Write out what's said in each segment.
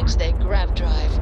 fix their grav drive.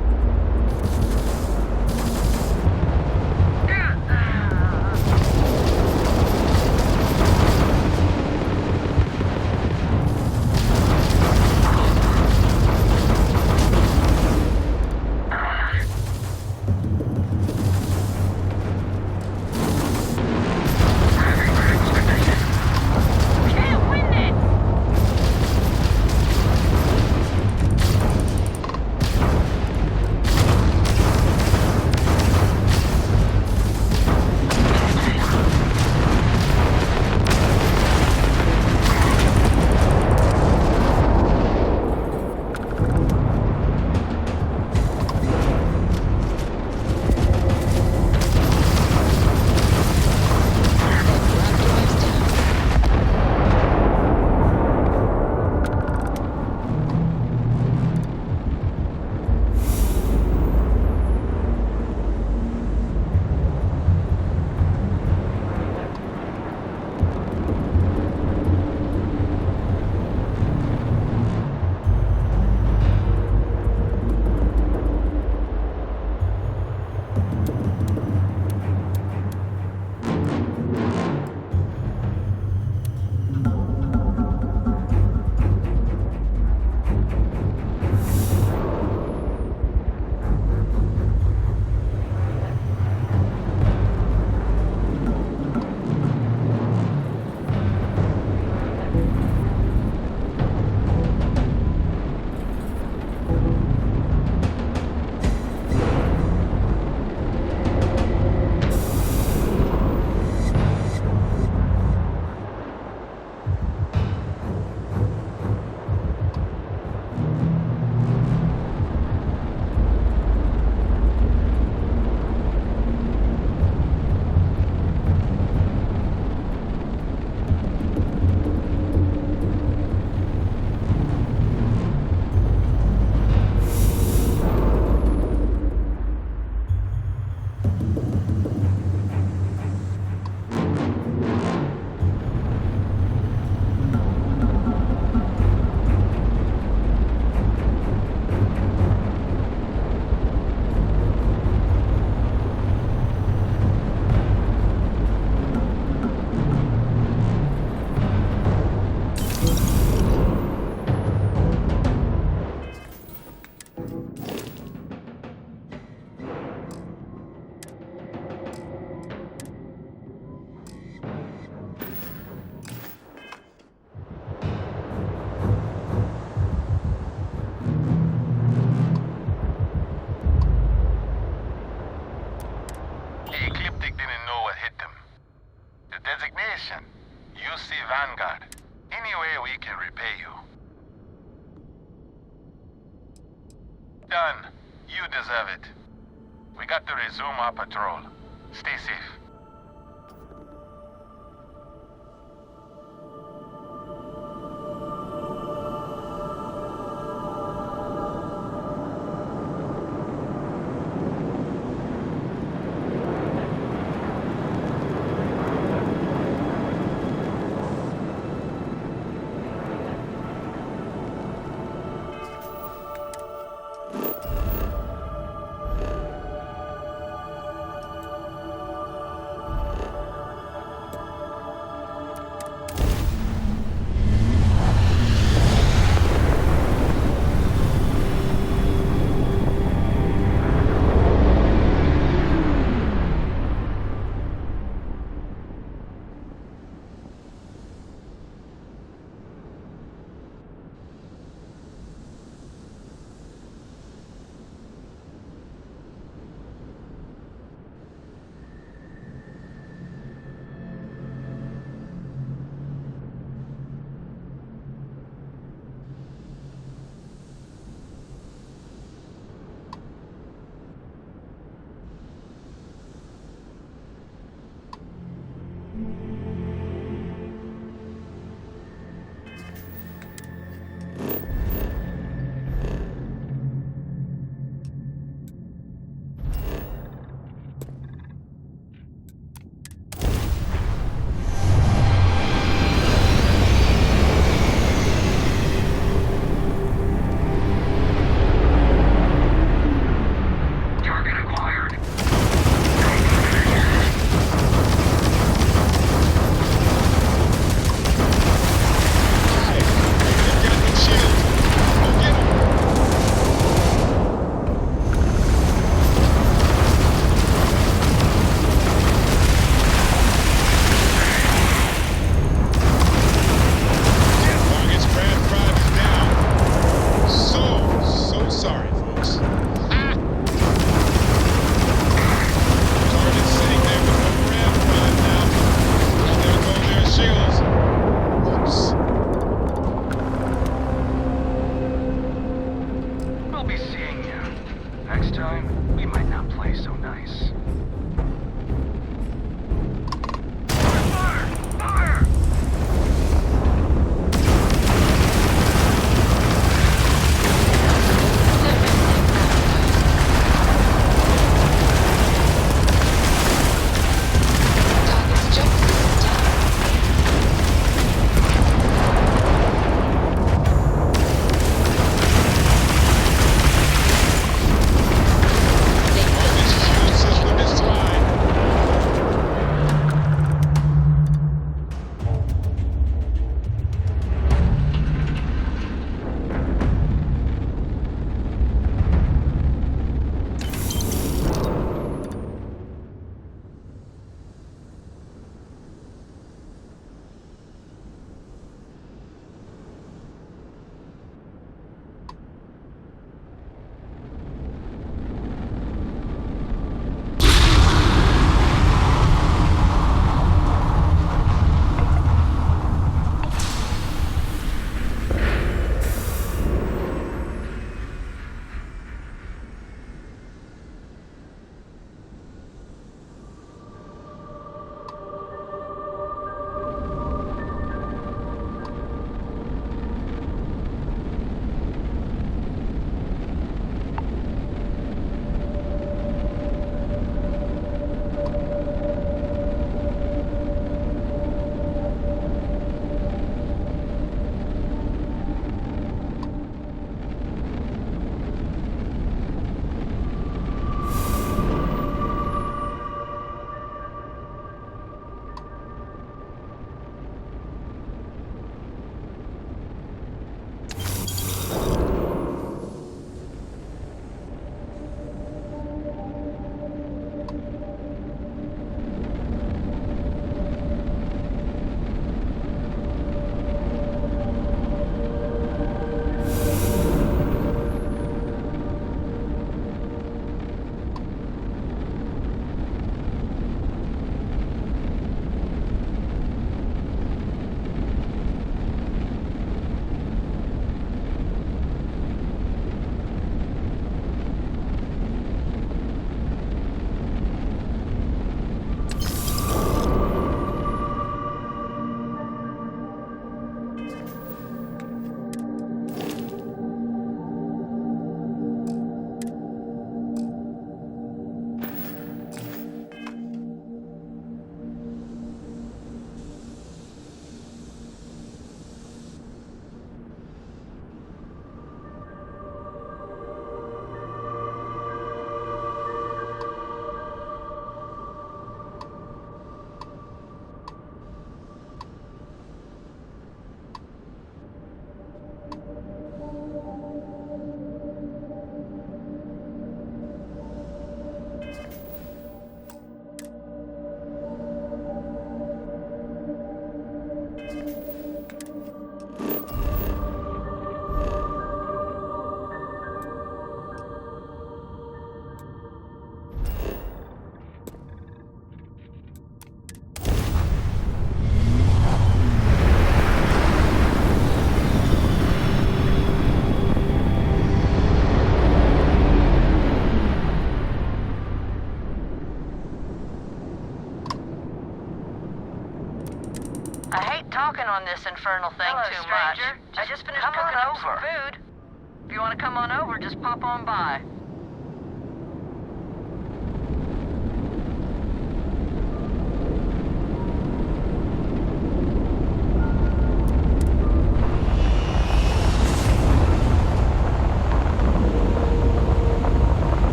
Done. You deserve it. We got to resume our patrol. Stay safe. I hate talking on this infernal thing too stranger. much. I just finished come cooking on up some over. food. If you want to come on over, just pop on by.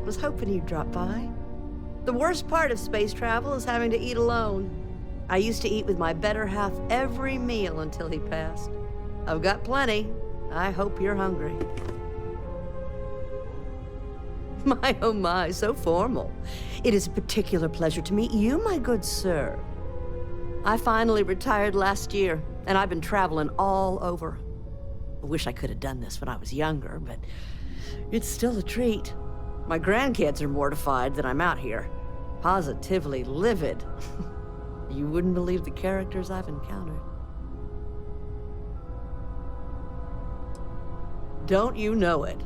Was hoping you'd drop by. The worst part of space travel is having to eat alone. I used to eat with my better half every meal until he passed. I've got plenty. I hope you're hungry. My, oh my, so formal. It is a particular pleasure to meet you, my good sir. I finally retired last year, and I've been traveling all over. I wish I could have done this when I was younger, but it's still a treat. My grandkids are mortified that I'm out here. Positively livid. You wouldn't believe the characters I've encountered. Don't you know it?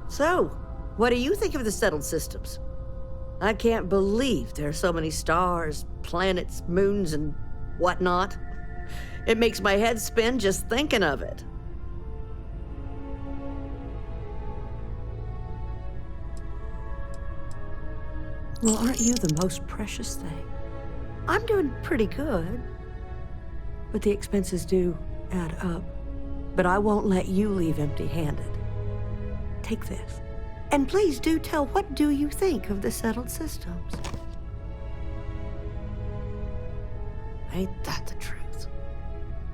So, what do you think of the settled systems? I can't believe there are so many stars, planets, moons, and whatnot. It makes my head spin just thinking of it. Well, aren't you the most precious thing? I'm doing pretty good, but the expenses do add up. But I won't let you leave empty-handed. Take this. And please do tell, what do you think of the settled systems? Ain't that the truth?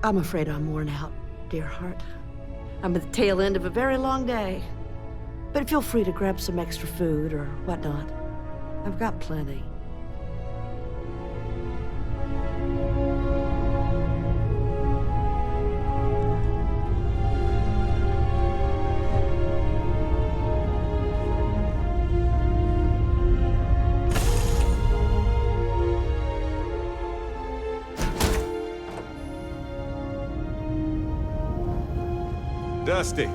I'm afraid I'm worn out, dear heart. I'm at the tail end of a very long day. But feel free to grab some extra food or whatnot. I've got plenty. Dusty.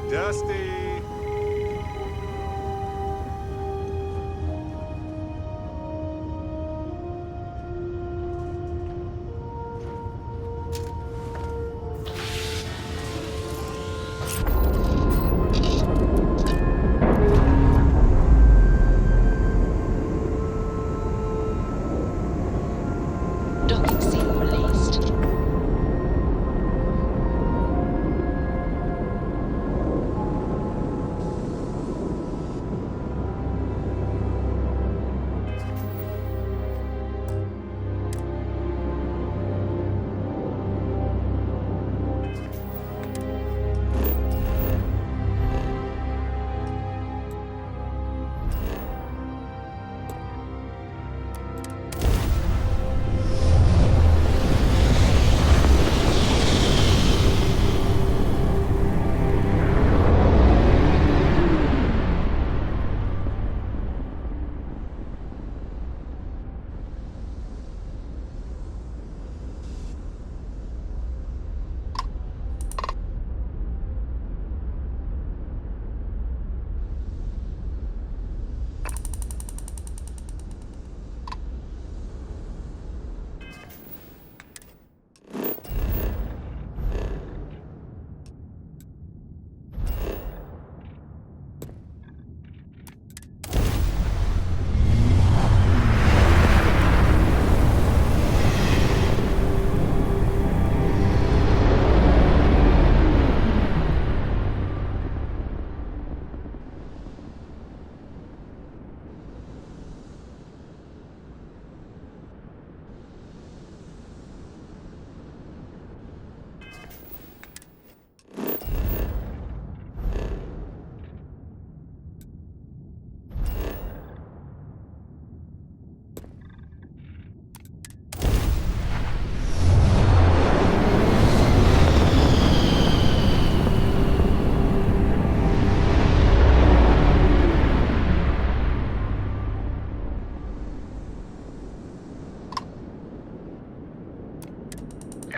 Dusty. Docking seal released.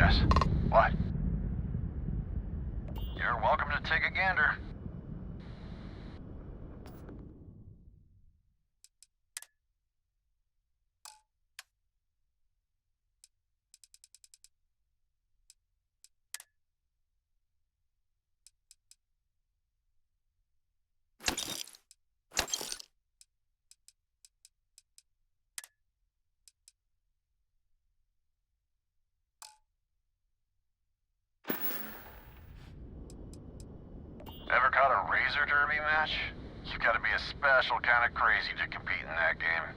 Yes. What? You're welcome to take a gander. Ever caught a razor derby match? You gotta be a special kind of crazy to compete in that game.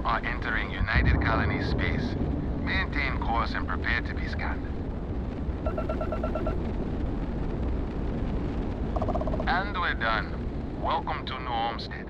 Are entering United Colony space. Maintain course and prepare to be scanned. And we're done. Welcome to New Homestead.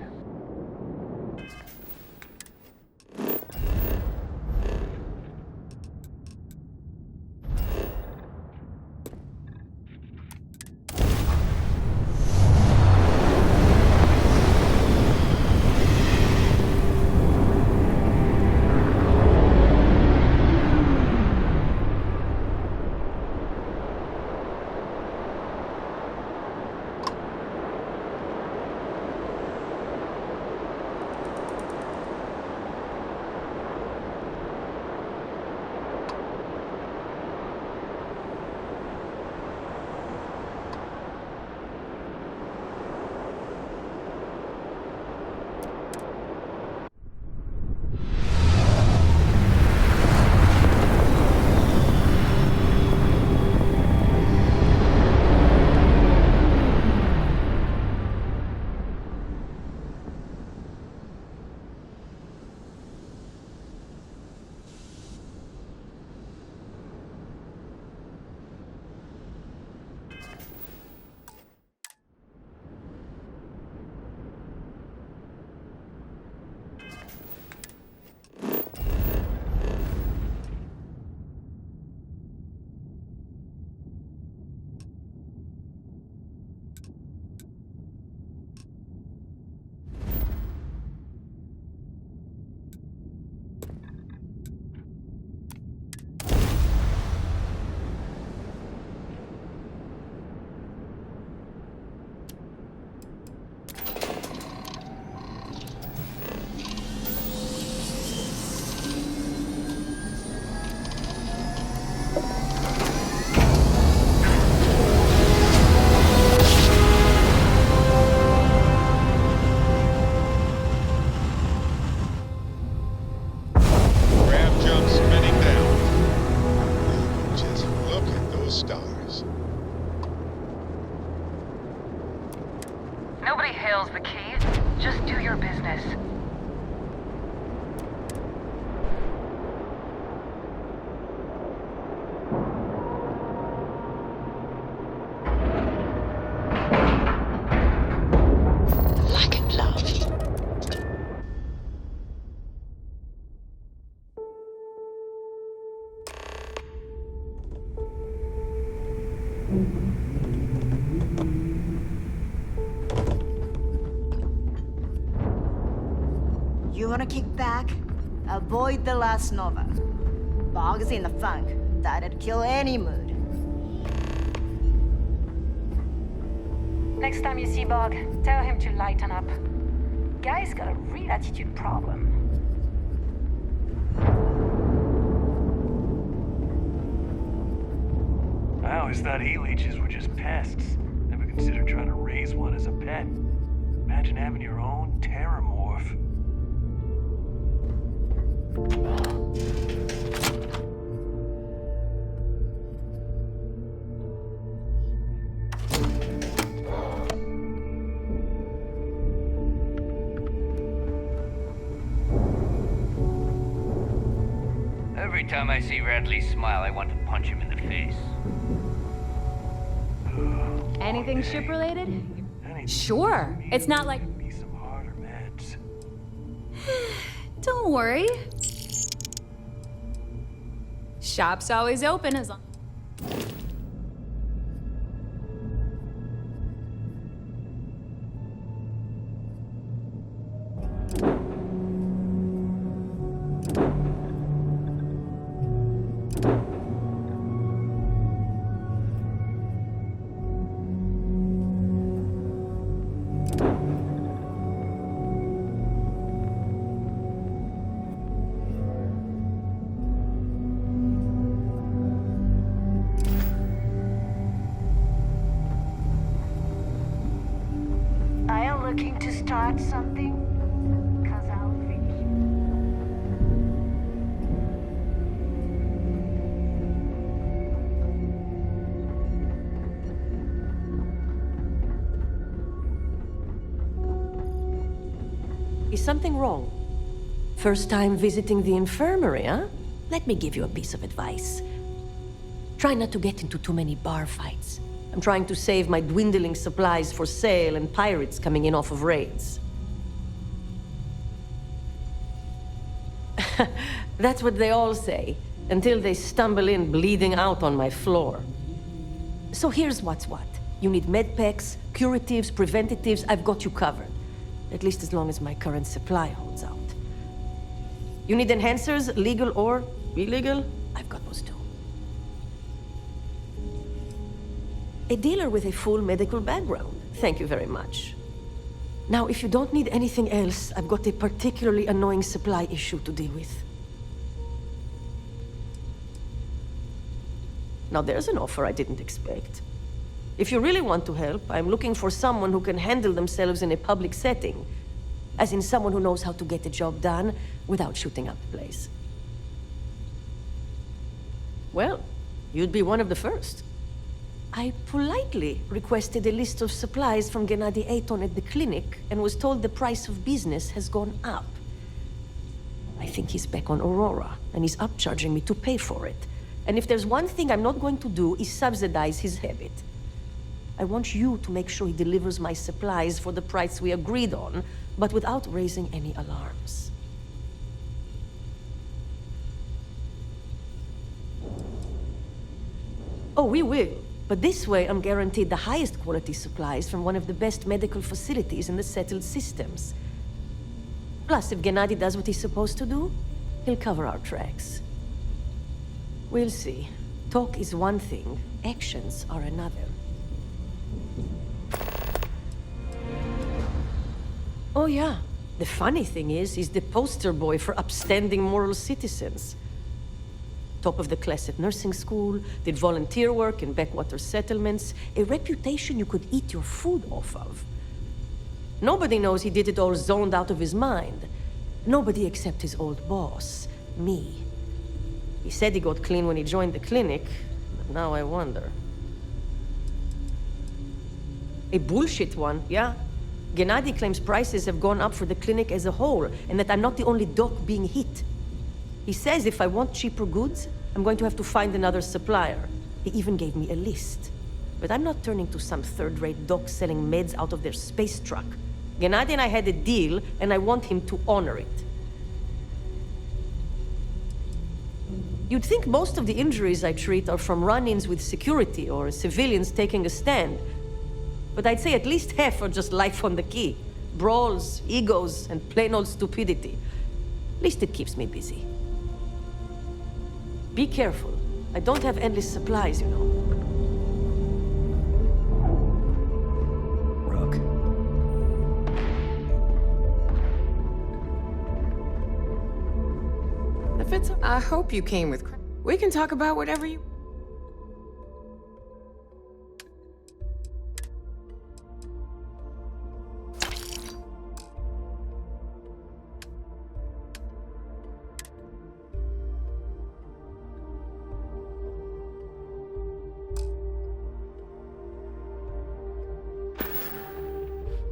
Nobody hails the key. Just do your business. Lack of love. You wanna kick back? Avoid the last Nova. Bog's in the funk. That'd kill any mood. Next time you see Bog, tell him to lighten up. Guy's got a real attitude problem. I always thought e-leeches were just pests. Never considered trying to raise one as a pet. Imagine having your own terramorph. Every time I see Radley smile, I want to punch him in the face. Anything ship-related? I need Sure. It's not like... me some harder meds. Don't worry. Shop's always open as long... Are you looking to start something? 'Cause I'll finish it. Is something wrong? First time visiting the infirmary, huh? Let me give you a piece of advice. Try not to get into too many bar fights. I'm trying to save my dwindling supplies for sale and pirates coming in off of raids. That's what they all say, until they stumble in bleeding out on my floor. So here's what's what. You need med packs, curatives, preventatives, I've got you covered. At least as long as my current supply holds out. You need enhancers, legal or illegal? I've got those too. A dealer with a full medical background. Thank you very much. Now, if you don't need anything else, I've got a particularly annoying supply issue to deal with. Now, there's an offer I didn't expect. If you really want to help, I'm looking for someone who can handle themselves in a public setting. As in someone who knows how to get the job done without shooting up the place. Well, you'd be one of the first. I politely requested a list of supplies from Gennady Aton at the clinic and was told the price of business has gone up. I think he's back on Aurora, and he's upcharging me to pay for it. And if there's one thing I'm not going to do is subsidize his habit. I want you to make sure he delivers my supplies for the price we agreed on, but without raising any alarms. Oh, we will. But this way, I'm guaranteed the highest quality supplies from one of the best medical facilities in the settled systems. Plus, if Gennady does what he's supposed to do, he'll cover our tracks. We'll see. Talk is one thing, actions are another. Oh yeah, the funny thing is, he's the poster boy for upstanding moral citizens. Top of the class at nursing school, did volunteer work in backwater settlements, a reputation you could eat your food off of. Nobody knows he did it all zoned out of his mind. Nobody except his old boss, me. He said he got clean when he joined the clinic, but now I wonder. A bullshit one, yeah? Gennady claims prices have gone up for the clinic as a whole, and that I'm not the only doc being hit. He says if I want cheaper goods, I'm going to have to find another supplier. He even gave me a list. But I'm not turning to some third-rate doc selling meds out of their space truck. Gennady and I had a deal, and I want him to honor it. You'd think most of the injuries I treat are from run-ins with security or civilians taking a stand. But I'd say at least half are just life on the key. Brawls, egos, and plain old stupidity. At least it keeps me busy. Be careful. I don't have endless supplies, you know. Rook. If it's... I hope you came with... We can talk about whatever you...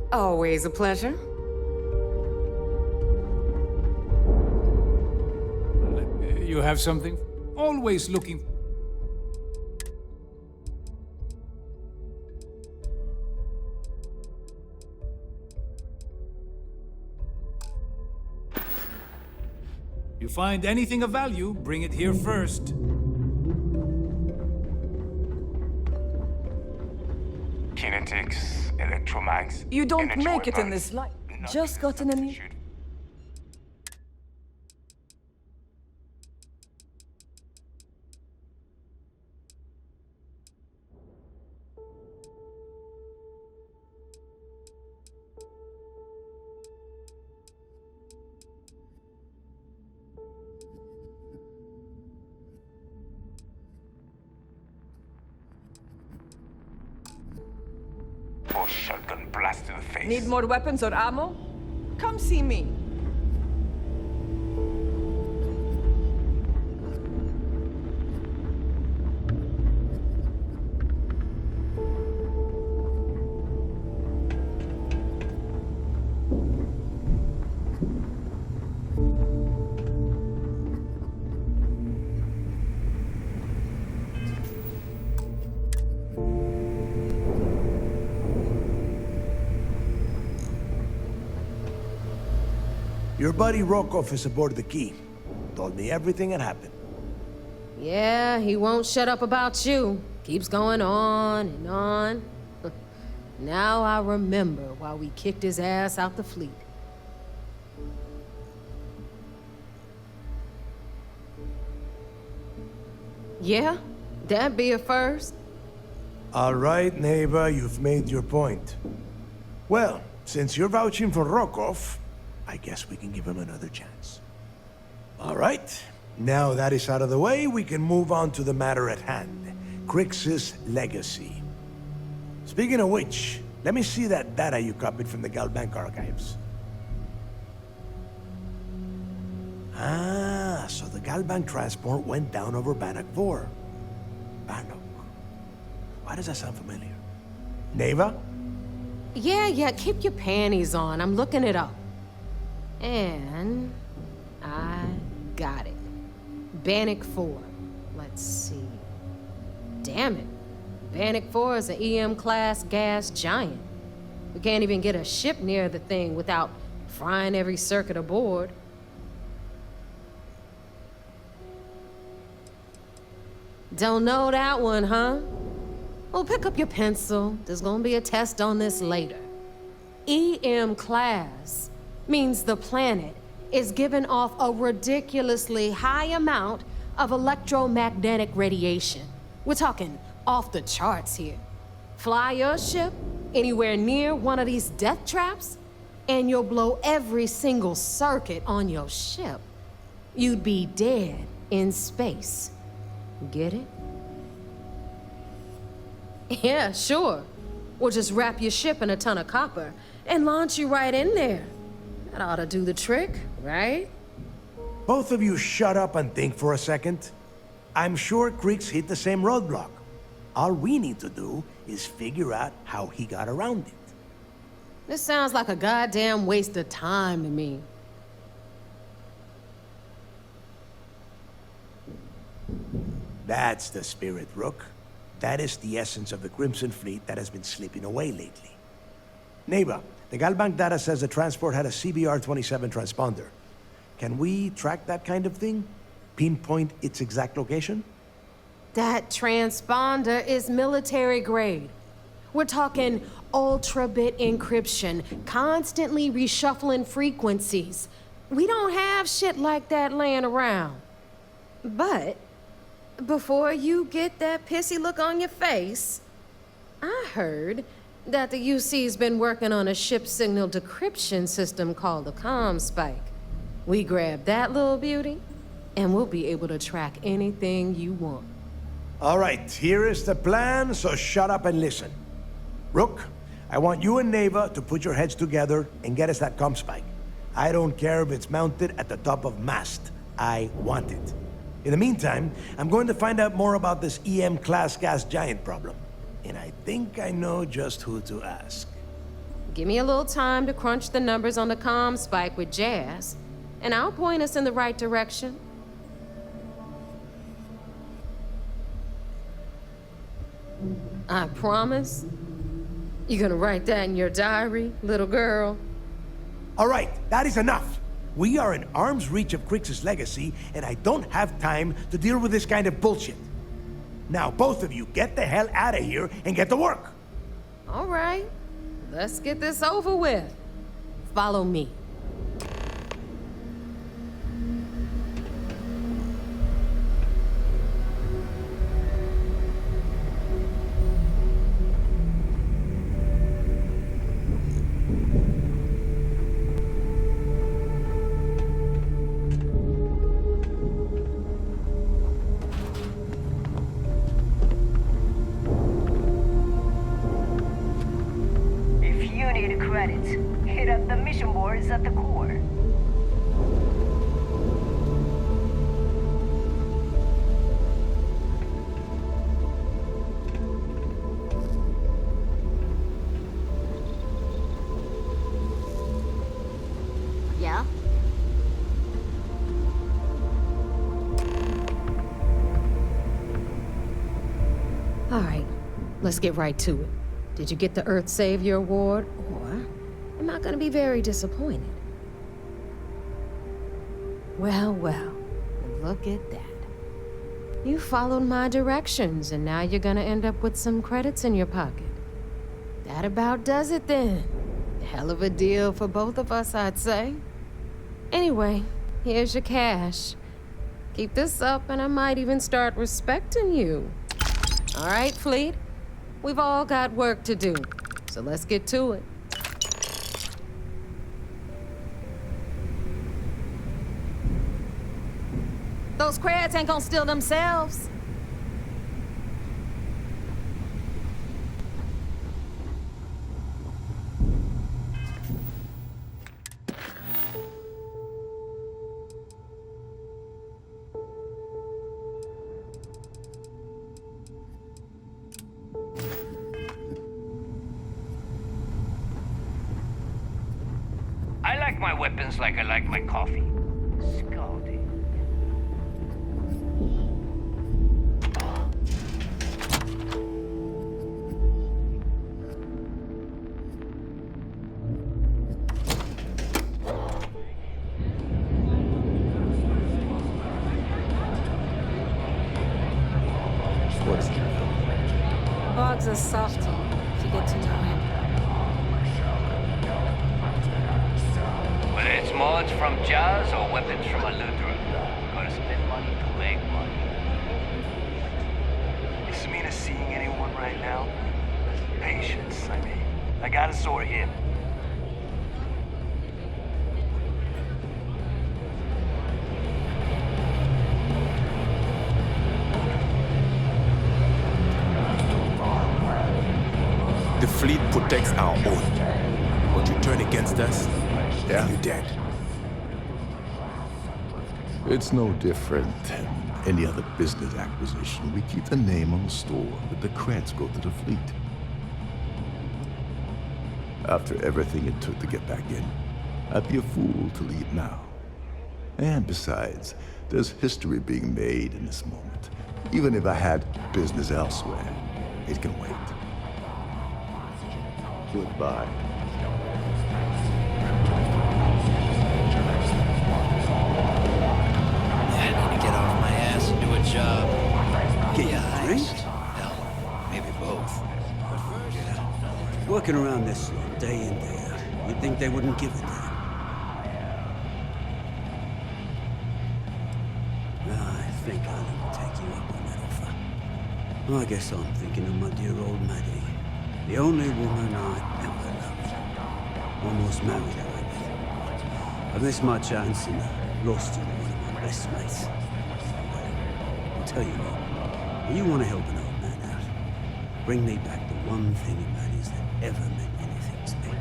Always a pleasure. You have something? Always looking. You find anything of value, bring it here first. Kinetics, electromags. You don't energy make it in weapons. this life. Nothing Just is got in a new. substitute. Or shotgun blast to the face. Need more weapons or ammo? Come see me. Your buddy Rokov is aboard the Key. Told me everything that happened. Yeah, he won't shut up about you. Keeps going on and on. Now I remember why we kicked his ass out the fleet. Yeah, that'd be a first. All right, neighbor, you've made your point. Well, since you're vouching for Rokov, I guess we can give him another chance. All right, now that is out of the way, we can move on to the matter at hand. Crix's legacy. Speaking of which, let me see that data you copied from the Galbank archives. Ah, so the Galbank transport went down over Bannock 4. Bannock. Why does that sound familiar? Neva? Yeah, keep your panties on. I'm looking it up. And I got it. Bannock 4. Let's see. Damn it. Bannock 4 is an EM-class gas giant. We can't even get a ship near the thing without frying every circuit aboard. Don't know that one, huh? Well, pick up your pencil. There's gonna be a test on this later. EM-class means the planet is giving off a ridiculously high amount of electromagnetic radiation. We're talking off the charts here. Fly your ship anywhere near one of these death traps, and you'll blow every single circuit on your ship. You'd be dead in space. Get it? Yeah, sure. We'll just wrap your ship in a ton of copper and launch you right in there. That ought to do the trick, right? Both of you shut up and think for a second. I'm sure Crix hit the same roadblock. All we need to do is figure out how he got around it. This sounds like a goddamn waste of time to me. That's the spirit, Rook. That is the essence of the Crimson Fleet that has been slipping away lately. Neighbor, the Galbank data says the transport had a CBR-27 transponder. Can we track that kind of thing? Pinpoint its exact location? That transponder is military grade. We're talking ultra-bit encryption, constantly reshuffling frequencies. We don't have shit like that laying around. But before you get that pissy look on your face, I heard that the UC's been working on a ship signal decryption system called the ComSpike. We grab that little beauty, and we'll be able to track anything you want. All right, here is the plan, so shut up and listen. Rook, I want you and Neva to put your heads together and get us that ComSpike. I don't care if it's mounted at the top of mast. I want it. In the meantime, I'm going to find out more about this EM-class gas giant problem. And I think I know just who to ask. Give me a little time to crunch the numbers on the ComSpike with Jazz, and I'll point us in the right direction. I promise. You gonna write that in your diary, little girl? All right, that is enough. We are in arm's reach of Crix's legacy, and I don't have time to deal with this kind of bullshit. Now, both of you, get the hell out of here and get to work. All right, let's get this over with. Follow me. Hit up the mission boards at the core. Yeah? All right, let's get right to it. Did you get the Earth Savior Award, or am I gonna be very disappointed? Well, look at that. You followed my directions, and now you're gonna end up with some credits in your pocket. That about does it then. Hell of a deal for both of us, I'd say. Anyway, here's your cash. Keep this up, and I might even start respecting you. All right, Fleet? We've all got work to do, so let's get to it. Those crabs ain't gonna steal themselves. I like my weapons like I like my coffee. Scalding. What's Boggs is soft if you get to know him. Whether it's mods from Jazz or weapons from a Lutheran, gotta spend money to make money. Is Samina seeing anyone right now? Patience, I mean. I got a sore hip. The fleet protects our own. But you turn against us, and you're dead. It's no different than any other business acquisition. We keep the name on the store, but the credits go to the fleet. After everything it took to get back in, I'd be a fool to leave now. And besides, there's history being made in this moment. Even if I had business elsewhere, it can wait. Goodbye. I need to get off my ass and do a job. Get you a drink? Hell, maybe both. Working around this slum, day in, day out. You'd think they wouldn't give a damn. I think I'll even take you up on that offer. I guess I'm thinking of my dear old Maddie. The only woman I ever loved. Almost married her, I bet. I missed my chance and lost you one of my best mates. I'll tell you what, when you want to help an old man out, bring me back the one thing of Maddie's that ever meant anything to me.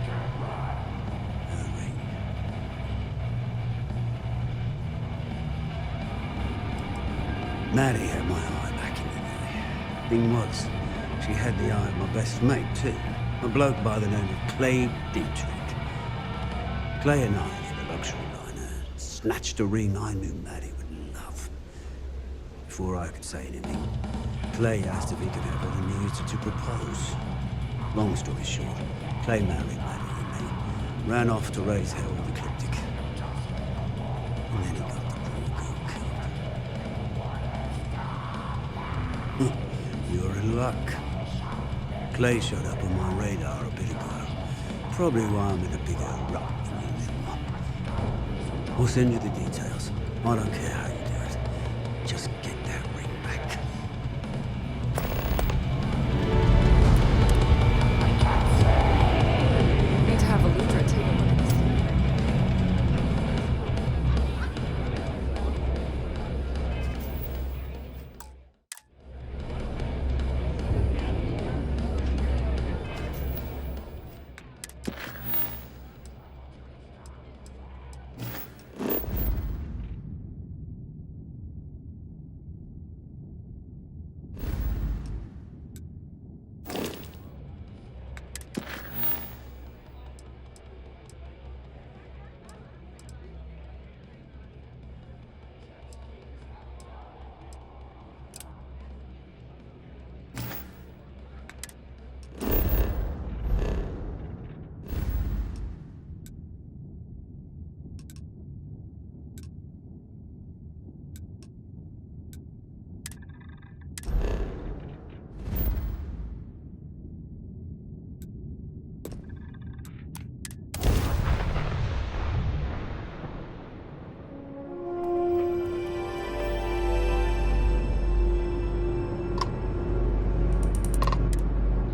Her ring. Maddie had my eye back in the day. Thing was, she had the eye of my best mate, too. A bloke by the name of Clay Dietrich. Clay and I hit a luxury liner, snatched a ring I knew Maddie would love. Before I could say anything, Clay asked if he could have what he needed to propose. Long story short, Clay married Maddie and me, ran off to raise hell with the Ecliptic. And then he got the poor girl killed. You're in luck. Clay showed up on my radar a bit ago. Probably why I'm in a bigger rut than you knew. We'll send you the details. I don't care how you do it. Just get that ring back. Need to have a Lutra take a look at this.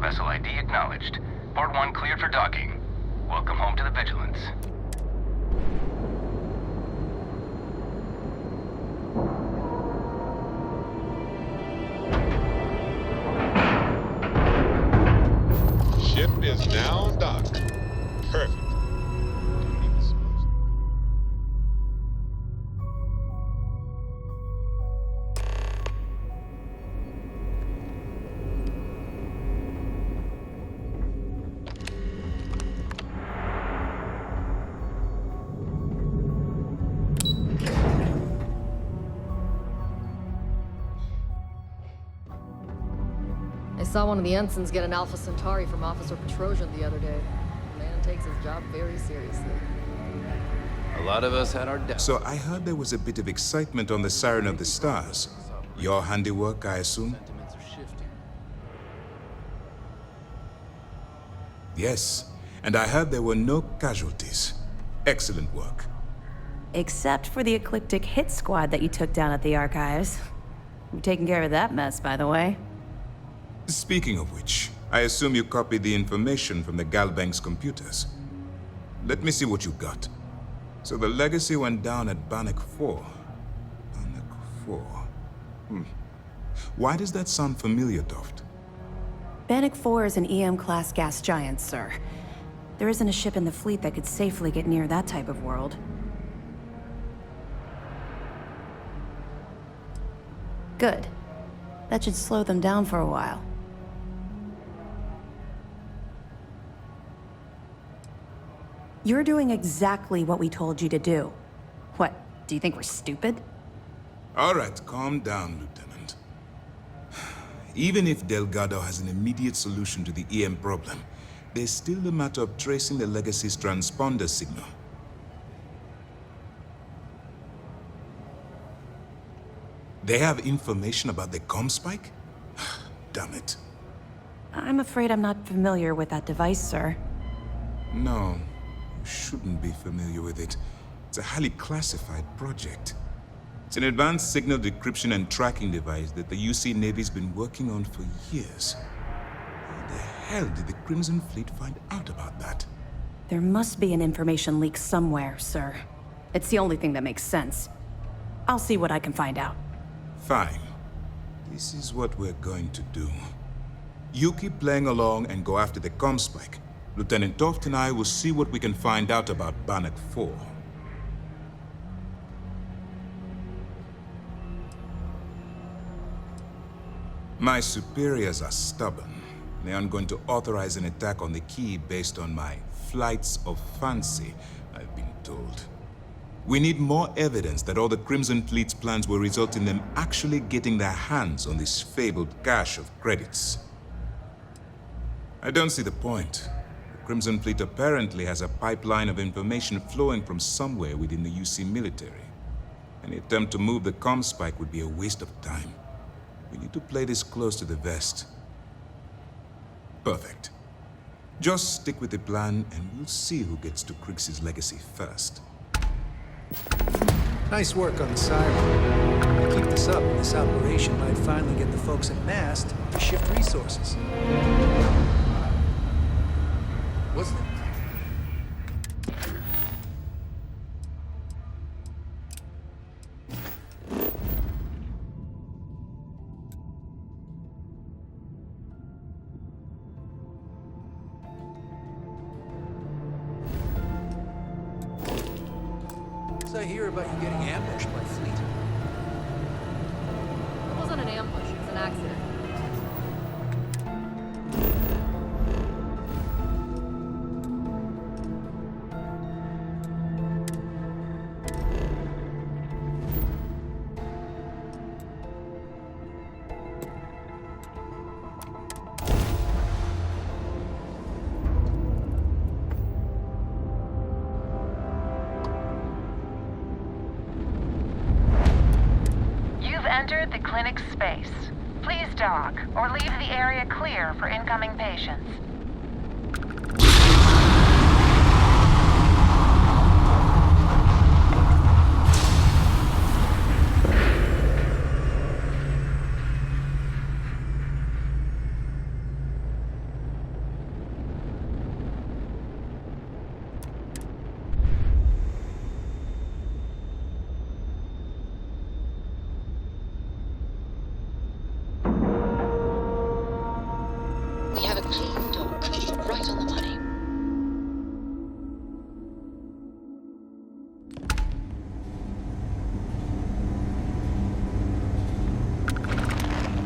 Vessel ID acknowledged. Port 1 cleared for docking. Welcome home to the Vigilance. Ship is now docked. Perfect. I saw one of the ensigns get an Alpha Centauri from Officer Petrosian the other day. The man takes his job very seriously. A lot of us had our doubts. So I heard there was a bit of excitement on the Siren of the Stars. Your handiwork, I assume? Sentiments are shifting. Yes, and I heard there were no casualties. Excellent work. Except for the Ecliptic hit squad that you took down at the archives. We've taken care of that mess, by the way. Speaking of which, I assume you copied the information from the Galbank's computers. Let me see what you got. So the legacy went down at Bannock 4. Bannock 4. Why does that sound familiar, Toft? Bannock 4 is an EM-class gas giant, sir. There isn't a ship in the fleet that could safely get near that type of world. Good. That should slow them down for a while. You're doing exactly what we told you to do. What, do you think we're stupid? All right, calm down, Lieutenant. Even if Delgado has an immediate solution to the EM problem, there's still the matter of tracing the Legacy's transponder signal. They have information about the comm spike? Damn it. I'm afraid I'm not familiar with that device, sir. No, you shouldn't be familiar with it. It's a highly classified project. It's an advanced signal decryption and tracking device that the UC Navy's been working on for years. How the hell did the Crimson Fleet find out about that? There must be an information leak somewhere, sir. It's the only thing that makes sense. I'll see what I can find out. Fine. This is what we're going to do. You keep playing along and go after the comm spike. Lieutenant Toft and I will see what we can find out about Bannock 4. My superiors are stubborn. They aren't going to authorize an attack on the key based on my flights of fancy, I've been told. We need more evidence that all the Crimson Fleet's plans will result in them actually getting their hands on this fabled cache of credits. I don't see the point. The Crimson Fleet apparently has a pipeline of information flowing from somewhere within the UC military. Any attempt to move the comm spike would be a waste of time. We need to play this close to the vest. Perfect. Just stick with the plan and we'll see who gets to Krix's legacy first. Nice work on the siren. Keep this up, and this operation might finally get the folks at MAST to shift resources. Wasn't it? I hear about you getting ambushed by Fleet. It wasn't an ambush, it was an accident. Entered the clinic's space. Please dock, or leave the area clear for incoming patients.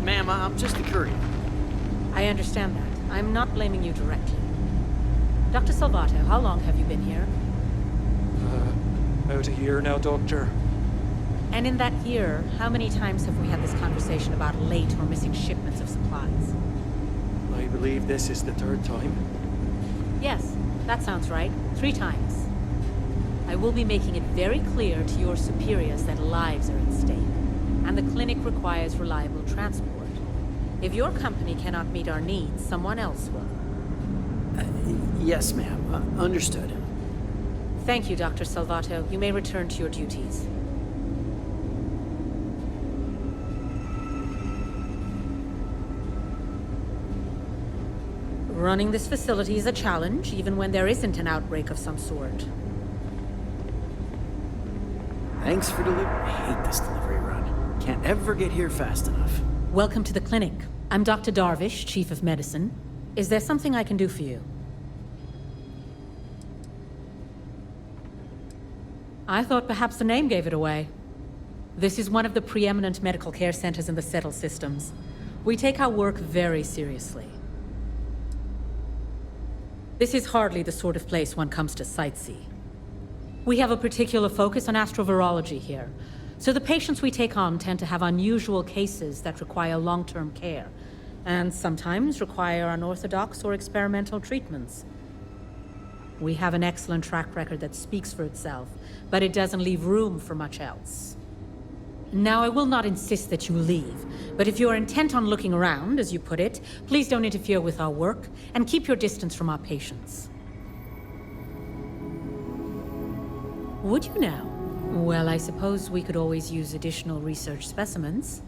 Ma'am, I'm just a courier. I understand that. I'm not blaming you directly. Dr. Salvato, how long have you been here? About a year now, Doctor. And in that year, how many times have we had this conversation about late or missing shipments of supplies? I believe this is the third time. Yes, that sounds right. 3 times. I will be making it very clear to your superiors that lives are at stake, and the clinic requires reliable transport. If your company cannot meet our needs, someone else will. Yes, ma'am. Understood. Thank you, Dr. Salvato. You may return to your duties. Running this facility is a challenge, even when there isn't an outbreak of some sort. Thanks for delivery. I hate this delivery run. Can't ever get here fast enough. Welcome to the clinic. I'm Dr. Darvish, Chief of Medicine. Is there something I can do for you? I thought perhaps the name gave it away. This is one of the preeminent medical care centers in the Settle systems. We take our work very seriously. This is hardly the sort of place one comes to sightsee. We have a particular focus on astrovirology here, so the patients we take on tend to have unusual cases that require long-term care, and sometimes require unorthodox or experimental treatments. We have an excellent track record that speaks for itself, but it doesn't leave room for much else. Now, I will not insist that you leave, but if you are intent on looking around, as you put it, please don't interfere with our work, and keep your distance from our patients. Would you now? Well, I suppose we could always use additional research specimens.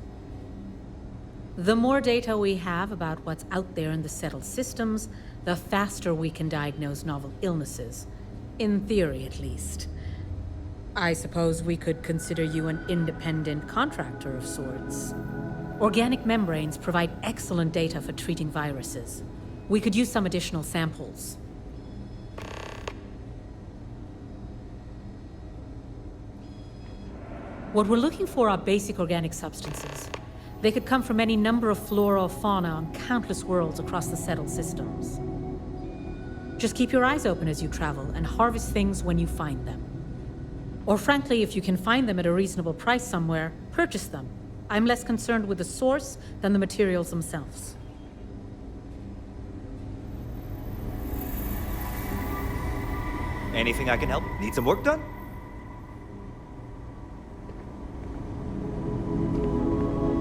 The more data we have about what's out there in the Settled systems, the faster we can diagnose novel illnesses. In theory, at least. I suppose we could consider you an independent contractor of sorts. Organic membranes provide excellent data for treating viruses. We could use some additional samples. What we're looking for are basic organic substances. They could come from any number of flora or fauna on countless worlds across the Settled systems. Just keep your eyes open as you travel and harvest things when you find them. Or frankly, if you can find them at a reasonable price somewhere, purchase them. I'm less concerned with the source than the materials themselves. Anything I can help? Need some work done?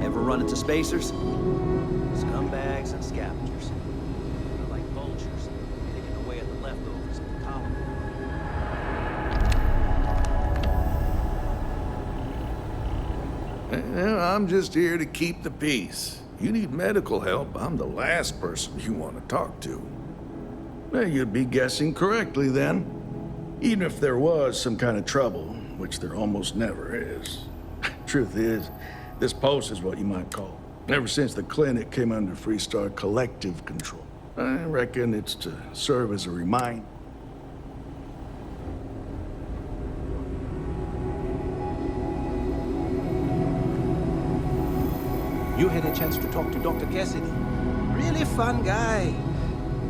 Ever run into spacers? Scumbags and scavengers. They're like vultures, picking away at the leftovers of the colony. I'm just here to keep the peace. You need medical help, I'm the last person you want to talk to. Well, you'd be guessing correctly then. Even if there was some kind of trouble, which there almost never is. Truth is, this post is what you might call. Ever since the clinic came under Freestar collective control. I reckon it's to serve as a reminder. You had a chance to talk to Dr. Cassidy. Really fun guy.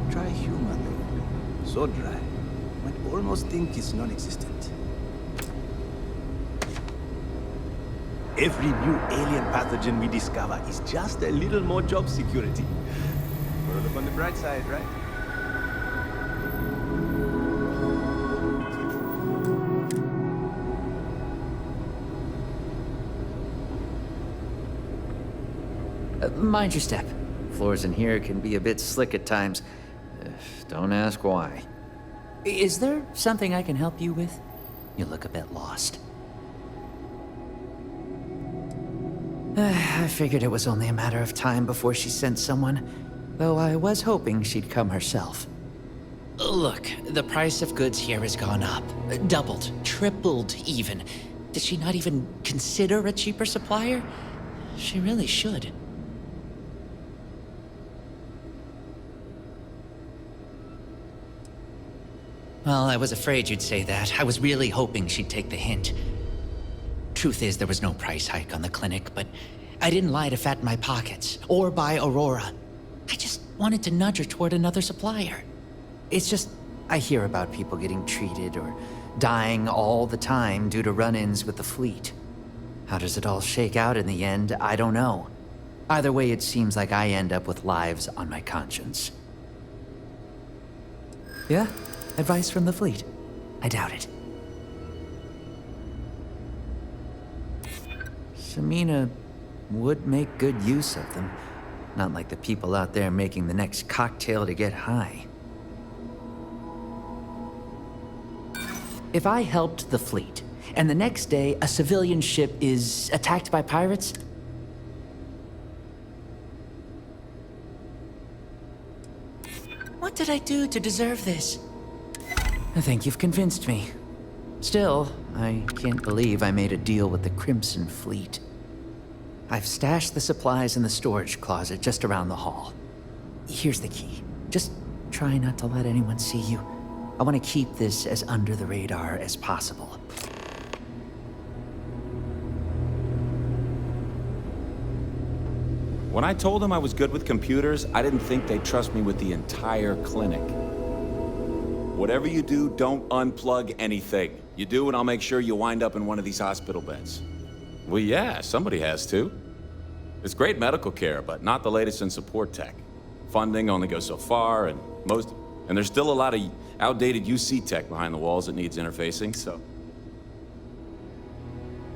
Dry humor, though. So dry. Might almost think it's non-existent. Every new alien pathogen we discover is just a little more job security. Gotta look on the bright side, right? Mind your step. Floors in here can be a bit slick at times. Don't ask why. Is there something I can help you with? You look a bit lost. I figured it was only a matter of time before she sent someone, though I was hoping she'd come herself. Look, the price of goods here has gone up. Doubled, tripled even. Did she not even consider a cheaper supplier? She really should. Well, I was afraid you'd say that. I was really hoping she'd take the hint. Truth is, there was no price hike on the clinic, but I didn't lie to fatten my pockets, or buy Aurora. I just wanted to nudge her toward another supplier. It's just, I hear about people getting treated or dying all the time due to run-ins with the fleet. How does it all shake out in the end? I don't know. Either way, it seems like I end up with lives on my conscience. Yeah? Advice from the fleet? I doubt it. Samina would make good use of them. Not like the people out there making the next cocktail to get high. If I helped the fleet, and the next day a civilian ship is attacked by pirates, what did I do to deserve this? I think you've convinced me. Still, I can't believe I made a deal with the Crimson Fleet. I've stashed the supplies in the storage closet just around the hall. Here's the key. Just try not to let anyone see you. I want to keep this as under the radar as possible. When I told them I was good with computers, I didn't think they'd trust me with the entire clinic. Whatever you do, don't unplug anything. You do, and I'll make sure you wind up in one of these hospital beds. Well, yeah, somebody has to. It's great medical care, but not the latest in support tech. Funding only goes so far, and there's still a lot of outdated UC tech behind the walls that needs interfacing, so...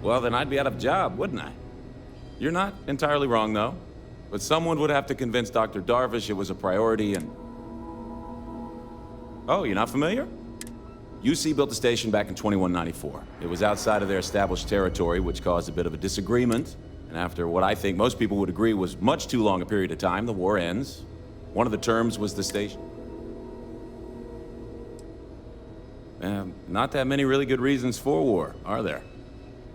Well, then I'd be out of a job, wouldn't I? You're not entirely wrong, though. But someone would have to convince Dr. Darvish it was a priority, and... Oh, you're not familiar? UC built the station back in 2194. It was outside of their established territory, which caused a bit of a disagreement. And after what I think most people would agree was much too long a period of time, the war ends. One of the terms was the station. Not that many really good reasons for war, are there?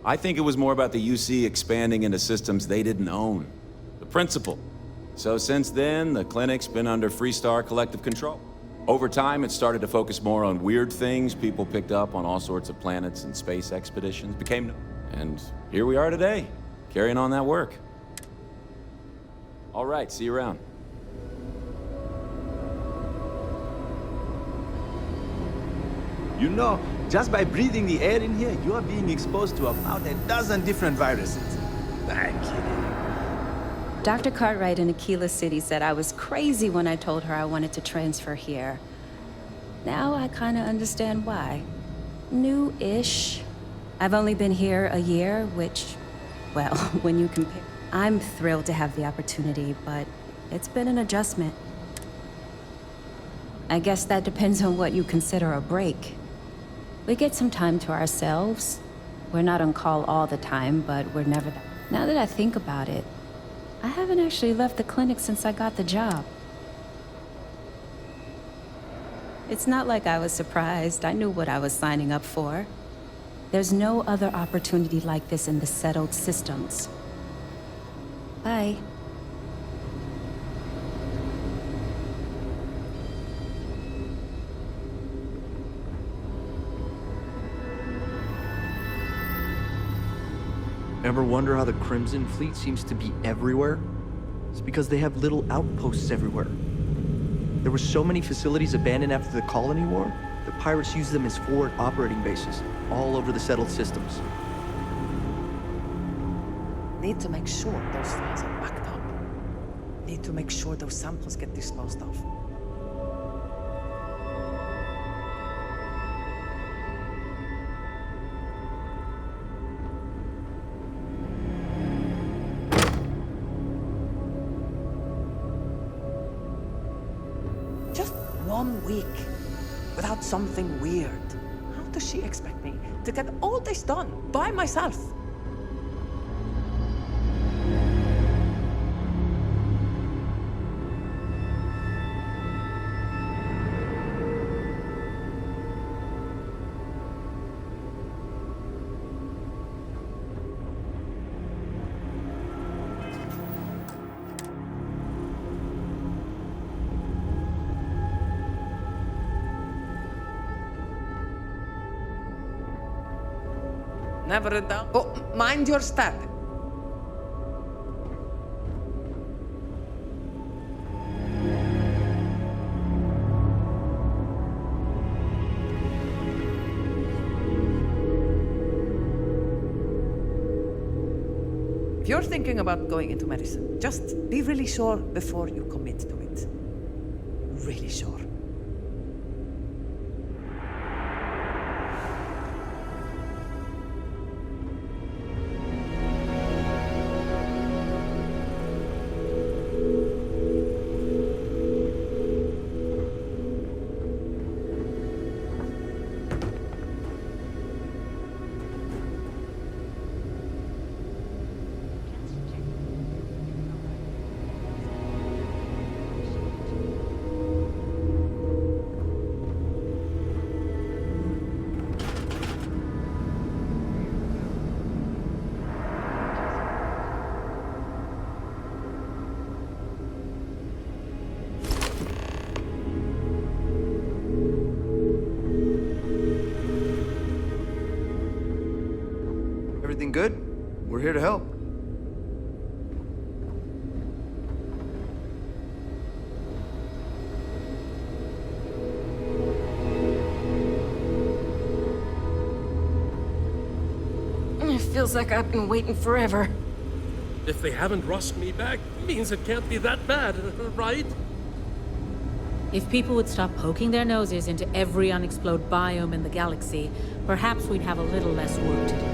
I think it was more about the UC expanding into systems they didn't own. The principle. So since then, the clinic's been under Freestar collective control. Over time, it started to focus more on weird things people picked up on all sorts of planets and space expeditions. And here we are today, carrying on that work. All right, see you around. You know, just by breathing the air in here, you are being exposed to about a dozen different viruses. I'm kidding. Dr. Cartwright in Aquila City said I was crazy when I told her I wanted to transfer here. Now I kinda understand why. New-ish. I've only been here a year, which, well, when you compare... I'm thrilled to have the opportunity, but it's been an adjustment. I guess that depends on what you consider a break. We get some time to ourselves. We're not on call all the time, but we're never that. Now that I think about it, I haven't actually left the clinic since I got the job. It's not like I was surprised. I knew what I was signing up for. There's no other opportunity like this in the settled systems. Bye. Ever wonder how the Crimson Fleet seems to be everywhere? It's because they have little outposts everywhere. There were so many facilities abandoned after the Colony War, the pirates used them as forward operating bases all over the settled systems. Need to make sure those files are backed up. Need to make sure those samples get disposed of. Just 1 week without something weird. How does she expect me to get all this done by myself? Never a doubt. Oh, mind your step. If you're thinking about going into medicine, just be really sure before you commit to it. Really sure. Everything good? We're here to help. It feels like I've been waiting forever. If they haven't rushed me back, means it can't be that bad, right? If people would stop poking their noses into every unexplored biome in the galaxy, perhaps we'd have a little less work to do.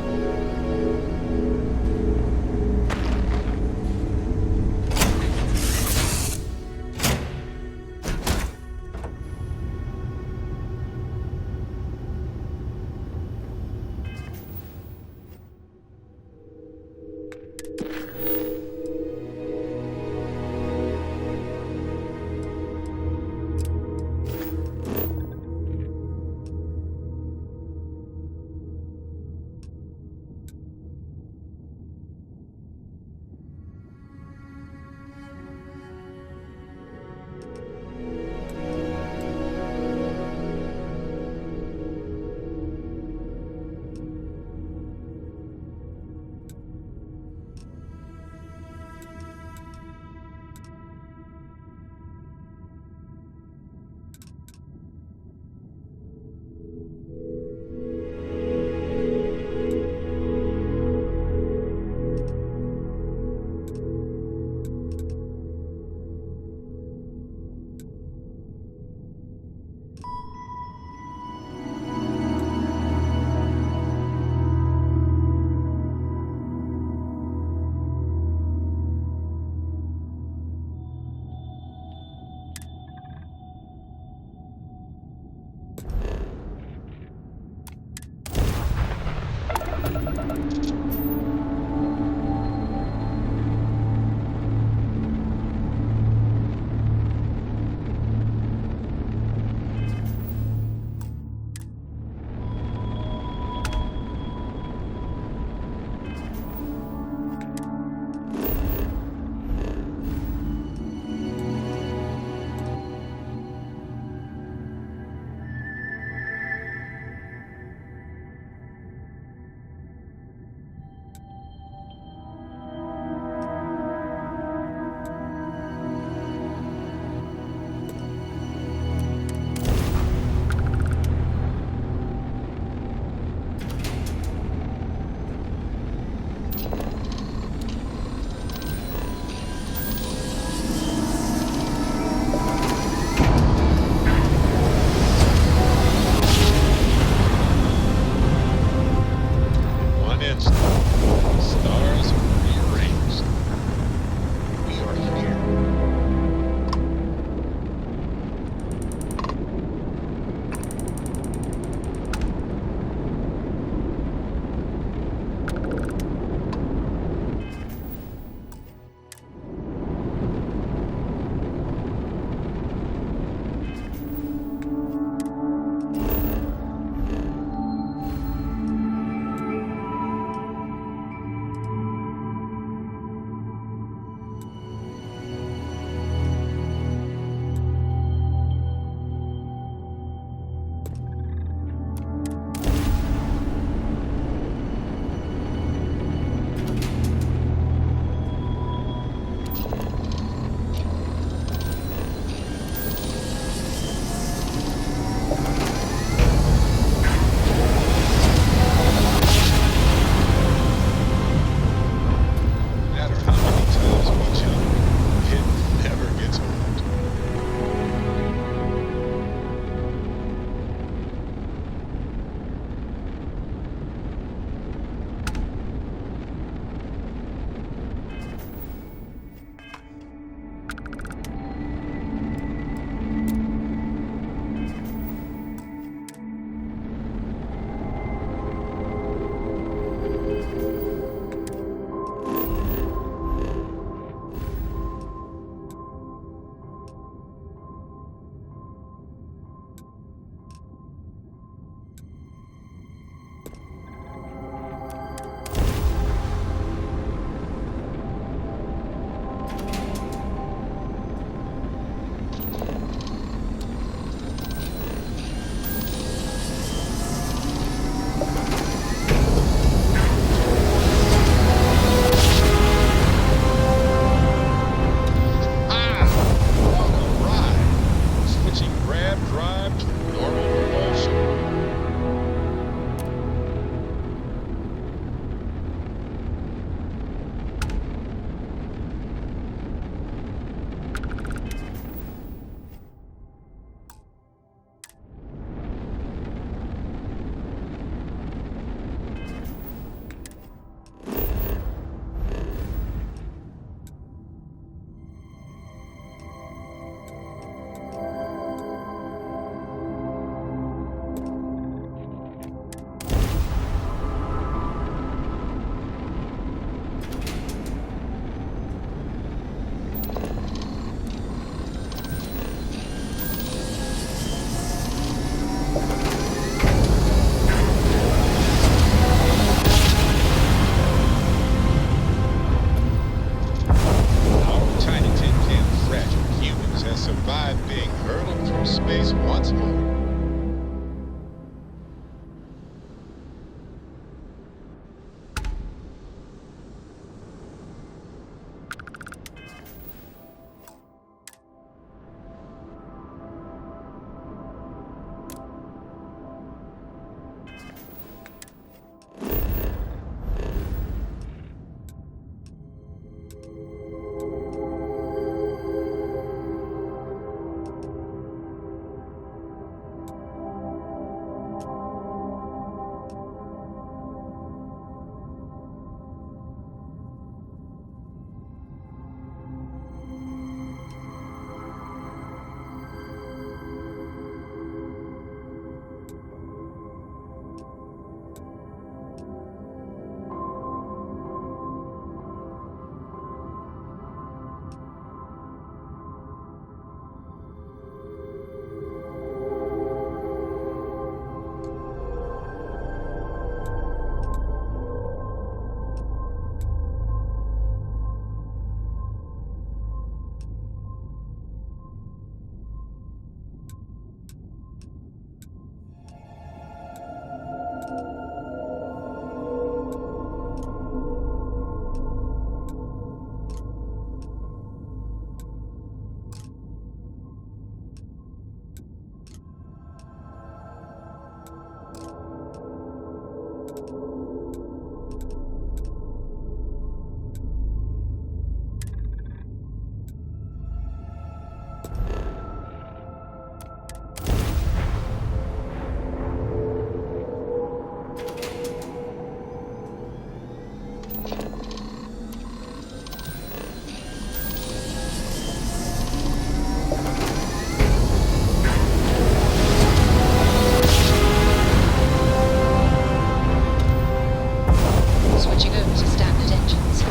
Switching over to standard engines.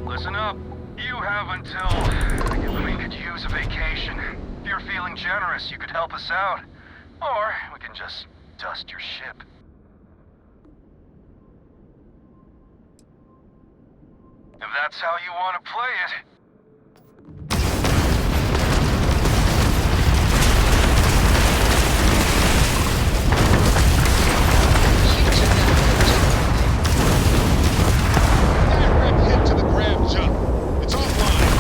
Listen up. You have until... We could use a vacation. If you're feeling generous, you could help us out. Or we can just dust your ship. If that's how you want to play it... Hit to the grab jump. It's offline.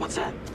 What's that?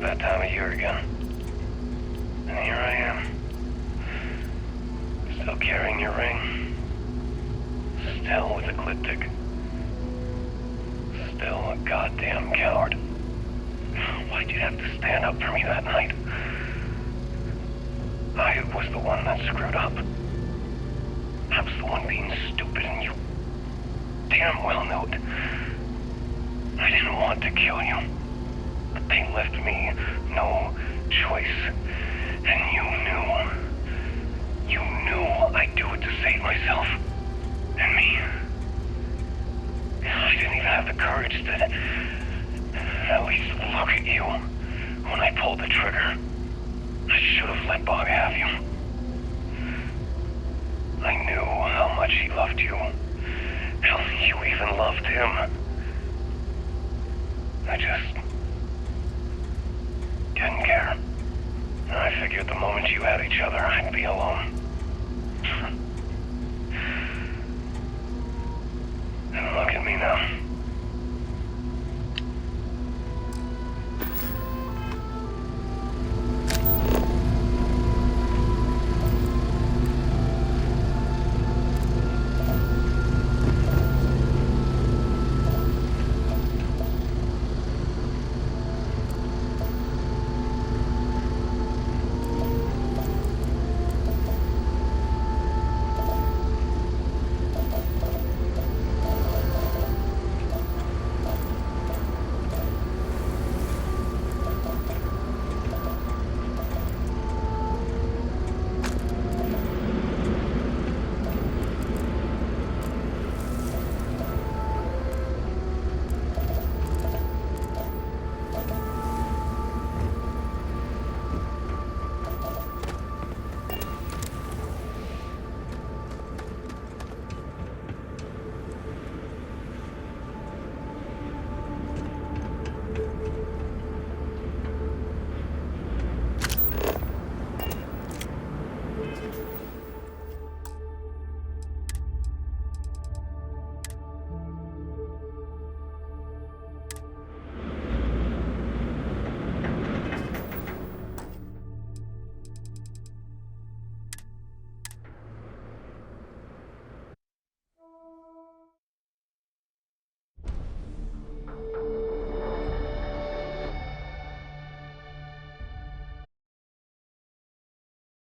It's that time of year again. And here I am. Still carrying your ring. Still with Ecliptic. Still a goddamn coward. Why'd you have to stand up for me that night? I was the one that screwed up. I was the one being stupid, and you damn well knew it. I didn't want to kill you, but they left me no choice. And you knew I'd do it to save myself. And me. I didn't even have the courage to at least look at you when I pulled the trigger. I should have let Bog have you. I knew how much he loved you. How you even loved him. I just didn't care. And I figured the moment you had each other, I'd be alone. And look at me now.